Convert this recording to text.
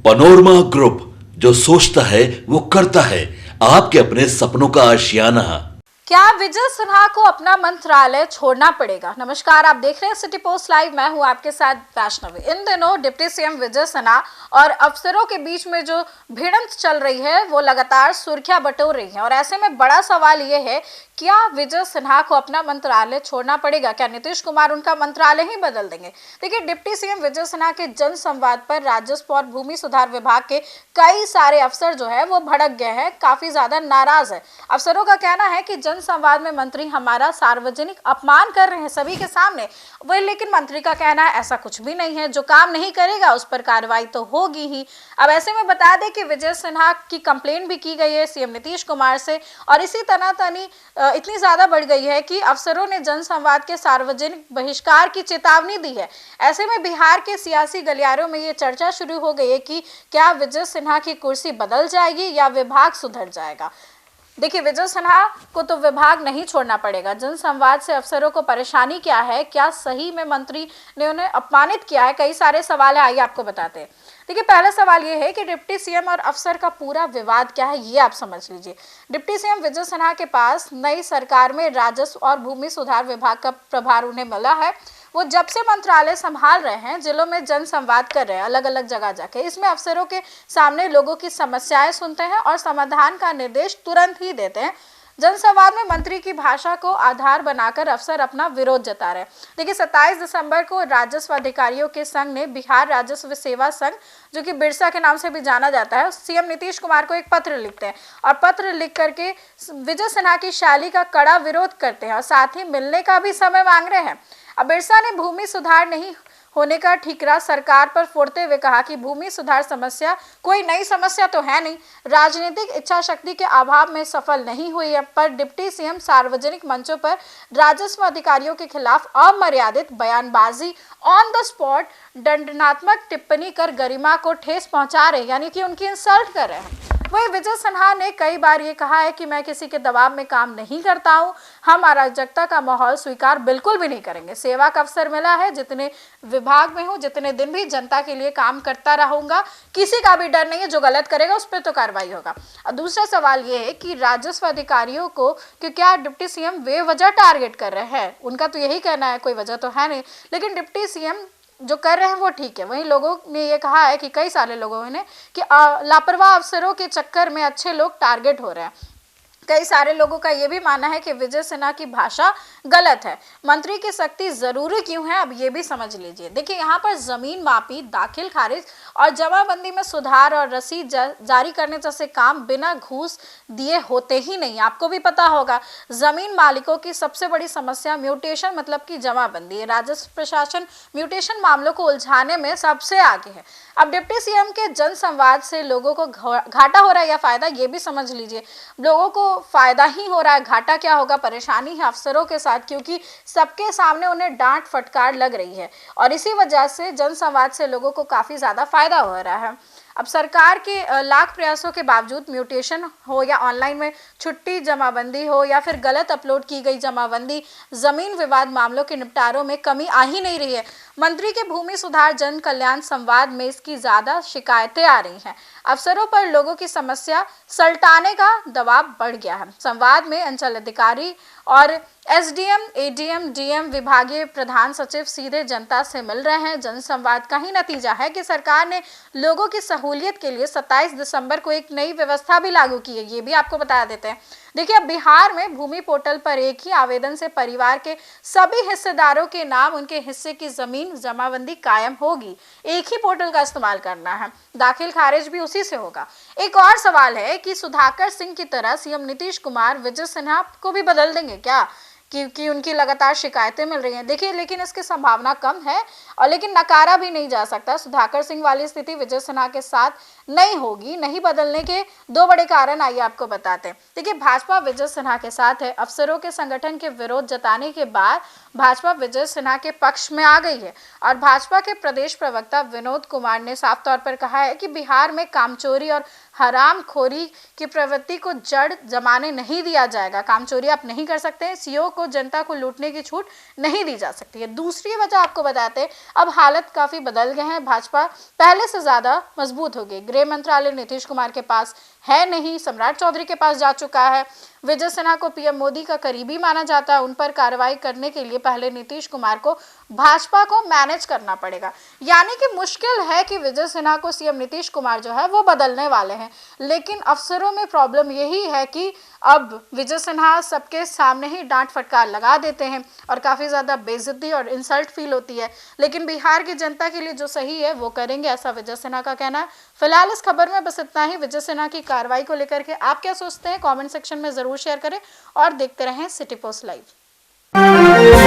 Panorama group, जो सोचता है वो करता है। आपके अपने सपनों का आशियाना। क्या विजय सिन्हा को अपना मंत्रालय छोड़ना पड़ेगा? नमस्कार, आप देख रहे हैं सिटी पोस्ट लाइव। मैं हूं आपके साथ वैष्णवी। इन दिनों डिप्टी सीएम विजय सिन्हा और अफसरों के बीच में जो भिड़ंत चल रही है वो लगातार सुर्खियां बटोर रही है। और ऐसे में बड़ा सवाल ये है, क्या विजय सिन्हा को अपना मंत्रालय छोड़ना पड़ेगा? क्या नीतीश कुमार उनका मंत्रालय ही बदल देंगे? देखिए, डिप्टी सीएम विजय सिन्हा के जन संवाद पर राजस्व और भूमि सुधार विभाग के कई सारे अफसर जो है वो भड़क गए हैं, काफी ज्यादा नाराज है। अफसरों का कहना है कि जन संवाद में मंत्री हमारा सार्वजनिक अपमान कर रहे हैं सभी के सामने। वही लेकिन मंत्री का कहना है ऐसा कुछ भी नहीं है, जो काम नहीं करेगा उस पर कार्रवाई तो होगी ही। अब ऐसे में बता दें कि विजय सिन्हा की कंप्लेंट भी की गई है सीएम नीतीश कुमार से, और इसी तनातनी इतनी ज्यादा बढ़ गई है कि अफसरों ने जन संवाद के सार्वजनिक बहिष्कार की चेतावनी दी है। ऐसे में बिहार के सियासी गलियारों में ये चर्चा शुरू हो गई है कि क्या विजय सिन्हा की कुर्सी बदल जाएगी या विभाग सुधर जाएगा। देखिए, विजय सिन्हा को तो विभाग नहीं छोड़ना पड़ेगा। जन संवाद से अफसरों को परेशानी क्या है? क्या सही में मंत्री ने उन्हें अपमानित किया है? कई सारे सवाल है, आइए आपको बताते हैं। देखिए, पहला सवाल ये है कि डिप्टी सीएम और अफसर का पूरा विवाद क्या है, ये आप समझ लीजिए। डिप्टी सीएम विजय सिन्हा के पास नई सरकार में राजस्व और भूमि सुधार विभाग का प्रभार उन्हें मिला है। वो जब से मंत्रालय संभाल रहे हैं, जिलों में जन संवाद कर रहे हैं, अलग अलग जगह जाके। इसमें अफसरों के सामने लोगों की समस्याएं सुनते हैं और समाधान का निर्देश तुरंत ही देते हैं। जनसंवाद में मंत्री की भाषा को आधार बनाकर अफसर अपना विरोध जता रहे हैं। देखिए, 27 दिसंबर को राजस्व अधिकारियों के संघ ने बिहार राजस्व सेवा संघ, जो कि बिरसा के नाम से भी जाना जाता है, सीएम नीतीश कुमार को एक पत्र लिखते हैं और पत्र लिख करके विजय सिन्हा की शैली का कड़ा विरोध करते हैं और साथ ही मिलने का भी समय मांग रहे हैं। अब बिरसा ने भूमि सुधार नहीं होने का ठीकरा सरकार पर फोड़ते हुए कहा कि भूमि सुधार समस्या कोई नई समस्या तो है नहीं, राजनीतिक इच्छा शक्ति के अभाव में सफल नहीं हुई है। पर डिप्टी सीएम सार्वजनिक मंचों पर राजस्व अधिकारियों के खिलाफ अमर्यादित बयानबाजी, ऑन द स्पॉट दंडात्मक टिप्पणी कर गरिमा को ठेस पहुंचा रहे, यानी कि उनकी इंसल्ट कर रहे हैं। वही विजय सिन्हा ने कई बार ये कहा है कि मैं किसी के दबाव में काम नहीं करता हूं, हम अराजकता का माहौल स्वीकार बिल्कुल भी नहीं करेंगे। सेवा का अवसर मिला है, जितने विभाग में हूं, जितने दिन भी जनता के लिए काम करता रहूंगा, किसी का भी डर नहीं है। जो गलत करेगा उस पर तो कार्रवाई होगा। और दूसरा सवाल ये है कि राजस्व अधिकारियों को कि क्या डिप्टी सीएम बेवजह टारगेट कर रहे हैं? उनका तो यही कहना है, कोई वजह तो है नहीं, लेकिन डिप्टी सीएम जो कर रहे हैं वो ठीक है। वहीं लोगों ने ये कहा है कि कई सारे लोगों ने कि लापरवाह अफसरों के चक्कर में अच्छे लोग टारगेट हो रहे हैं। कई सारे लोगों का यह भी मानना है कि विजय सिन्हा की भाषा गलत है। मंत्री की सख्ती जरूरी क्यों है, अब ये भी समझ लीजिए। देखिए, यहाँ पर जमीन मापी, दाखिल खारिज और जमाबंदी में सुधार और रसीद जारी करने जैसे काम बिना घूस दिए होते ही नहीं। आपको भी पता होगा, जमीन मालिकों की सबसे बड़ी समस्या म्यूटेशन मतलब की जमाबंदी है। राजस्व प्रशासन म्यूटेशन मामलों को उलझाने में सबसे आगे है। अब डिप्टी सीएम के जन संवाद से लोगों को घाटा हो रहा है या फायदा, ये भी समझ लीजिए। लोगों को फायदा ही हो रहा है, घाटा क्या होगा? परेशानी है अफसरों के साथ, क्योंकि सबके सामने उन्हें डांट फटकार लग रही है और इसी वजह से जन संवाद से लोगों को काफी ज्यादा फायदा हो रहा है। अब सरकार के लाख प्रयासों के बावजूद म्यूटेशन हो या ऑनलाइन में छुट्टी जमाबंदी हो या फिर गलत अपलोड की गई जमाबंदी, जमीन विवाद मामलों के निपटारों में कमी आ ही नहीं रही है। मंत्री के भूमि सुधार जन कल्याण संवाद में इसकी ज्यादा शिकायतें आ रही हैं। अफसरों पर लोगों की समस्या सलटाने का दबाव बढ़ गया है। संवाद में अंचल अधिकारी और एसडीएम, एडीएम, डीएम, विभागीय प्रधान सचिव सीधे जनता से मिल रहे हैं। जन संवाद का ही नतीजा है कि सरकार ने लोगों की सहूलियत के लिए 27 दिसंबर को एक नई व्यवस्था भी लागू की है। ये भी आपको बता देते हैं। देखिए, अब बिहार में भूमि पोर्टल पर एक ही आवेदन से परिवार के सभी हिस्सेदारों के नाम, उनके हिस्से की जमीन जमाबंदी कायम होगी। एक ही पोर्टल का इस्तेमाल करना है, दाखिल खारिज भी उसी से होगा। एक और सवाल है कि सुधाकर सिंह की तरह सीएम नीतीश कुमार विजय सिन्हा को भी बदल देंगे क्या, क्योंकि उनकी लगातार शिकायतें मिल रही हैं। देखिए, लेकिन इसकी संभावना कम है और लेकिन नकारा भी नहीं जा सकता। सुधाकर सिंह वाली स्थिति विजय सिन्हा के साथ नहीं होगी। नहीं बदलने के दो बड़े कारण आइए आपको बताते हैं। देखिए, भाजपा विजय सिन्हा के साथ है। अफसरों के संगठन के विरोध जताने के बाद भाजपा विजय सिन्हा के पक्ष में आ गई है और भाजपा के प्रदेश प्रवक्ता विनोद कुमार ने साफ तौर पर कहा है कि बिहार में कामचोरी और हरामखोरी की प्रवृत्ति को जड़ जमाने नहीं दिया जाएगा। काम चोरी आप नहीं कर सकते हैं, सीओ को जनता को लूटने की छूट नहीं दी जा सकती है। दूसरी वजह आपको बताते हैं, अब हालत काफी बदल गए हैं, भाजपा पहले से ज्यादा मजबूत हो गई। गृह मंत्रालय नीतीश कुमार के पास है नहीं, सम्राट चौधरी के पास जा चुका है। विजय सिन्हा को पीएम मोदी का करीबी माना जाता है, उन पर कार्रवाई करने के लिए पहले नीतीश कुमार को भाजपा को मैनेज करना पड़ेगा। यानी कि मुश्किल है कि विजय सिन्हा को सीएम नीतीश कुमार जो है वो बदलने वाले हैं। लेकिन अफसरों में प्रॉब्लम यही है कि अब विजय सिन्हा सबके सामने ही डांट फटकार लगा देते हैं और काफी ज्यादा बेइज्जती और इंसल्ट फील होती है। लेकिन बिहार की जनता के लिए जो सही है वो करेंगे, ऐसा विजय सिन्हा का कहना है। फिलहाल इस खबर में बस इतना ही। विजय सिन्हा की कार्रवाई को लेकर के आप क्या सोचते हैं, कमेंट सेक्शन में जरूर शेयर करें और देखते रहें सिटी पोस्ट लाइव।